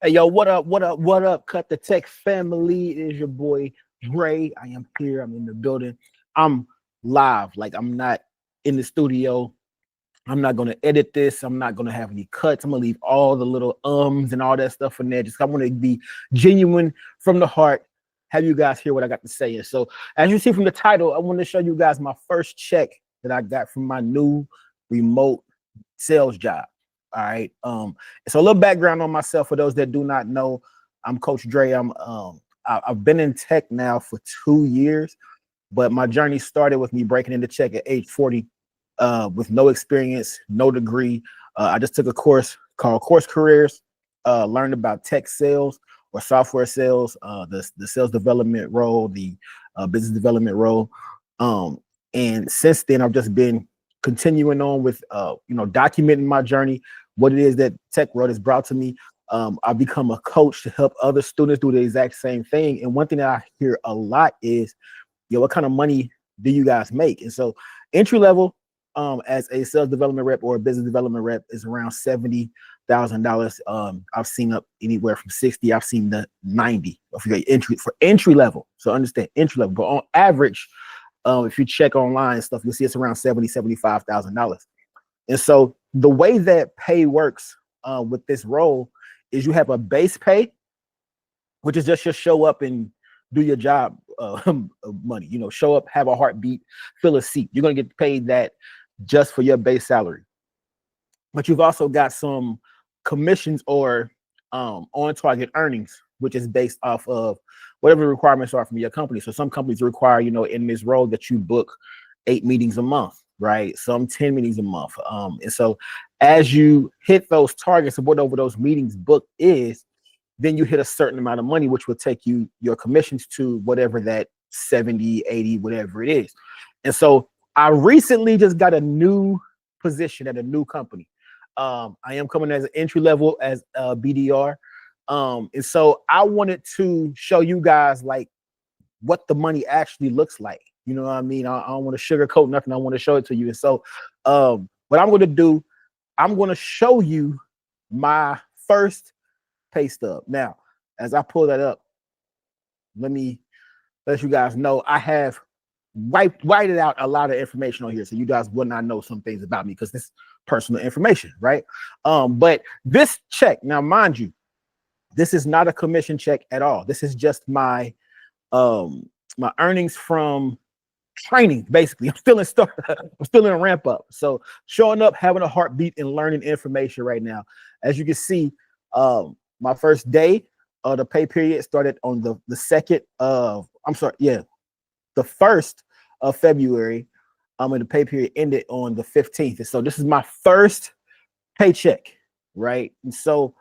Hey, yo, what up? What up? What up? Cut the Tech family. It is your boy Dre. I am here. I'm in the building. I'm live. Like, I'm not in the studio. I'm not gonna edit this. I'm not gonna have any cuts. I'm gonna leave all the little ums and all that stuff in there. Just I want to be genuine from the heart. Have you guys hear what I got to say? And so, as you see from the title, I want to show you guys my first check that I got from my new remote sales job. All right. So a little background on myself for those that do not know. I'm Coach Dre. I've been in tech now for 2 years, but my journey started with me breaking into tech at age 40 with no experience, no degree. I just took a course called CourseCareers, learned about tech sales or software sales, the sales development role, the business development role. And since then, I've just been continuing on with, documenting my journey, what it is that tech world has brought to me. I've become a coach to help other students do the exact same thing. And one thing that I hear a lot is, what kind of money do you guys make? And so entry level, as a sales development rep or a business development rep is around $70,000. I've seen up anywhere from 60. I've seen the 90 for entry level. So understand entry level, but on average, if you check online and stuff, you'll see it's around $75,000. And so the way that pay works with this role is you have a base pay, which is just show up and do your job money. Show up, have a heartbeat, fill a seat. You're gonna get paid that just for your base salary. But you've also got some commissions or on target earnings, which is based off of whatever the requirements are from your company. So some companies require, in this role that you book 8 meetings a month, right? Some 10 meetings a month. And so as you hit those targets of whatever those meetings booked is, then you hit a certain amount of money, which will take you your commissions to whatever that 70, 80, whatever it is. And so I recently just got a new position at a new company. I am coming as an entry level as a BDR. And so I wanted to show you guys like what the money actually looks like. You know what I mean? I don't want to sugarcoat nothing. I want to show it to you. And so what I'm going to do, I'm going to show you my first pay stub. Now, as I pull that up, let me let you guys know I have whited out a lot of information on here, so you guys will not know some things about me because this is personal information, right? But this check, now mind you, this is not a commission check at all. This is just my my earnings from training. Basically, I'm still in a ramp up. So showing up, having a heartbeat, and learning information right now. As you can see, my first day of the pay period started on the 2nd of, the 1st of February. And the pay period ended on the 15th. And so this is my first paycheck, right? And so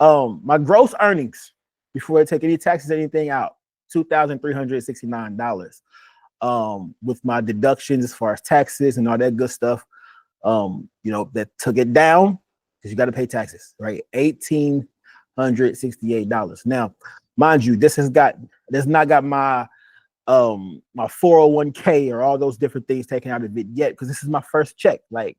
my gross earnings before I take any taxes, anything out, $2,369. With my deductions as far as taxes and all that good stuff, that took it down because you got to pay taxes, right? $1,868. Now, mind you, this not got my my 401k or all those different things taken out of it yet, because this is my first check. Like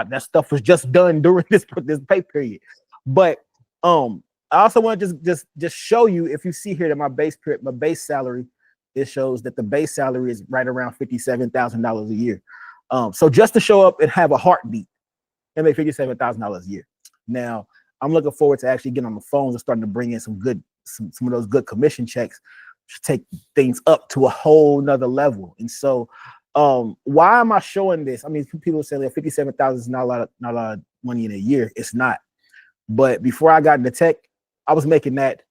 that stuff was just done during this pay period. But I also want to just show you, if you see here that my base salary, it shows that the base salary is right around $57,000 a year. So just to show up and have a heartbeat and make $57,000 a year. Now I'm looking forward to actually getting on the phones and starting to bring in some of those good commission checks to take things up to a whole nother level. And so why am I showing this? I mean, people say that 57,000 is not a lot of money in a year. It's not. But before I got into tech, I was making that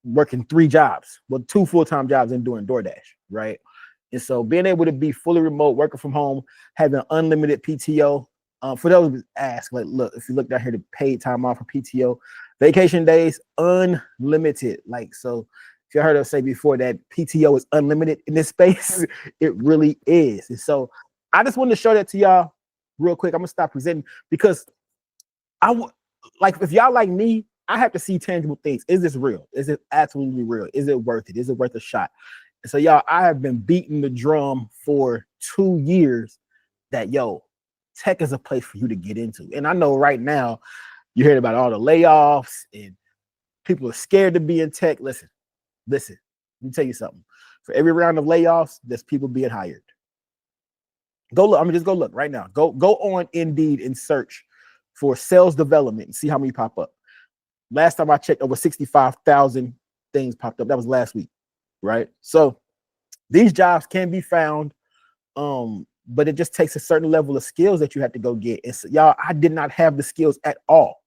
working 3 jobs, 2 full-time jobs and doing DoorDash, right? And so being able to be fully remote, working from home, having unlimited PTO. For those who ask, like, look, if you look down here, the paid time off for PTO, vacation days, unlimited. Like, so if you heard us say before that PTO is unlimited in this space, it really is. And so I just wanted to show that to y'all real quick. I'm gonna stop presenting because if y'all like me, I have to see tangible things. Is this real? Is it absolutely real? Is it worth it? Is it worth a shot? And so y'all, I have been beating the drum for 2 years that tech is a place for you to get into. And I know right now you heard about all the layoffs and People are scared to be in tech. Listen. Let me tell you something. For every round of layoffs, there's people being hired. Go look. I mean, just go look right now. Go on Indeed and search for sales development and see how many pop up. Last time I checked, over 65,000 things popped up. That was last week, right? So these jobs can be found, but it just takes a certain level of skills that you have to go get. And so, y'all, I did not have the skills at all,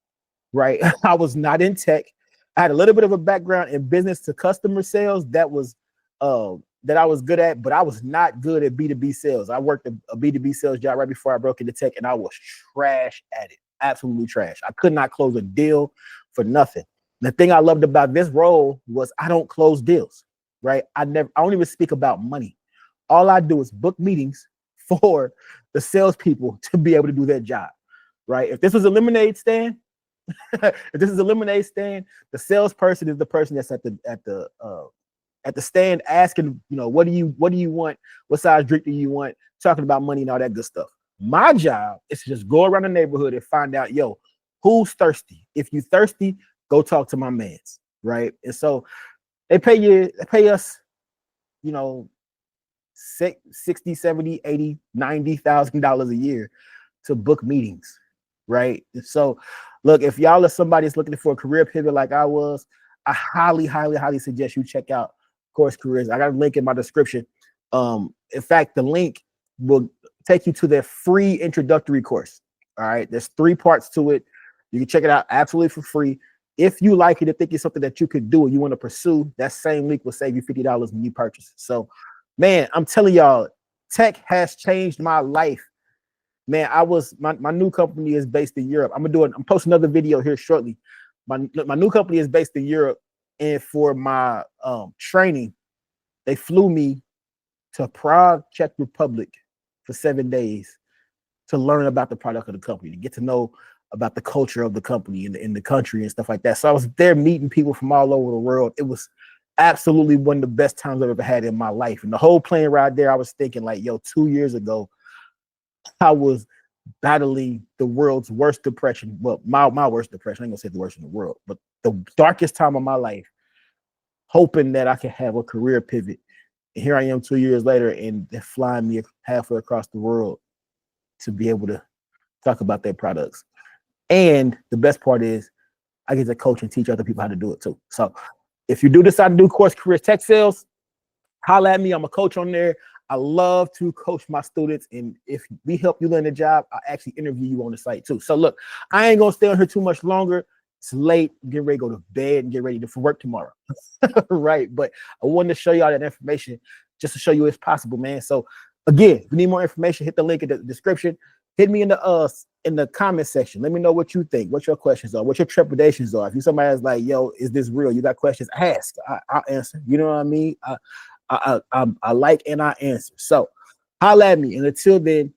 right? I was not in tech. I had a little bit of a background in business to customer sales that I was good at, but I was not good at B2B sales. I worked a B2B sales job right before I broke into tech, and I was trash at it. Absolutely trash. I could not close a deal for nothing. The thing I loved about this role was I don't close deals, right? I don't even speak about money. All I do is book meetings for the salespeople to be able to do their job, right? If this was a lemonade stand, the salesperson is the person that's at the stand asking, what do you want? What size drink do you want? Talking about money and all that good stuff. My job is to just go around the neighborhood and find out, who's thirsty? If you thirsty, go talk to my mans, right? And so they pay us, 60, 70, 80, $90,000 a year to book meetings, right? And so look, if y'all are somebody that's looking for a career pivot like I was, I highly, highly, highly suggest you check out CourseCareers. I got a link in my description. In fact, the link will take you to their free introductory course. All right, there's 3 parts to it. You can check it out absolutely for free. If you like it and think it's something that you could do and you want to pursue, that same link will save you $50 when you purchase it. So, man, I'm telling y'all, tech has changed my life. Man, my new company is based in Europe. I'm posting another video here shortly. My new company is based in Europe, and for my training, they flew me to Prague, Czech Republic for 7 days to learn about the product of the company, to get to know about the culture of the company in the country and stuff like that. So I was there meeting people from all over the world. It was absolutely one of the best times I've ever had in my life. And the whole plane ride there, I was thinking 2 years ago, I was battling the world's worst depression. Well, my worst depression. I ain't gonna say the worst in the world, but the darkest time of my life, hoping that I could have a career pivot. And here I am 2 years later, and they're flying me halfway across the world to be able to talk about their products. And the best part is I get to coach and teach other people how to do it too. So if you do decide to do CourseCareers Tech Sales, holla at me. I'm a coach on there. I love to coach my students. And if we help you land a job, I'll actually interview you on the site too. So look, I ain't going to stay on here too much longer. It's late. Get ready to go to bed and get ready for work tomorrow. Right. But I wanted to show y'all that information just to show you it's possible, man. So again, if you need more information, hit the link in the description. Hit me in the comment section. Let me know what you think, what your questions are, what your trepidations are. If you somebody that's like, is this real? You got questions? Ask. I'll answer. You know what I mean? I like and I answer. So holla at me. And until then,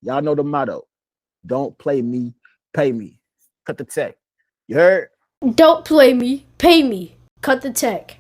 y'all know the motto. Don't play me, pay me. Cut the tech. You heard? Don't play me, pay me. Cut the tech.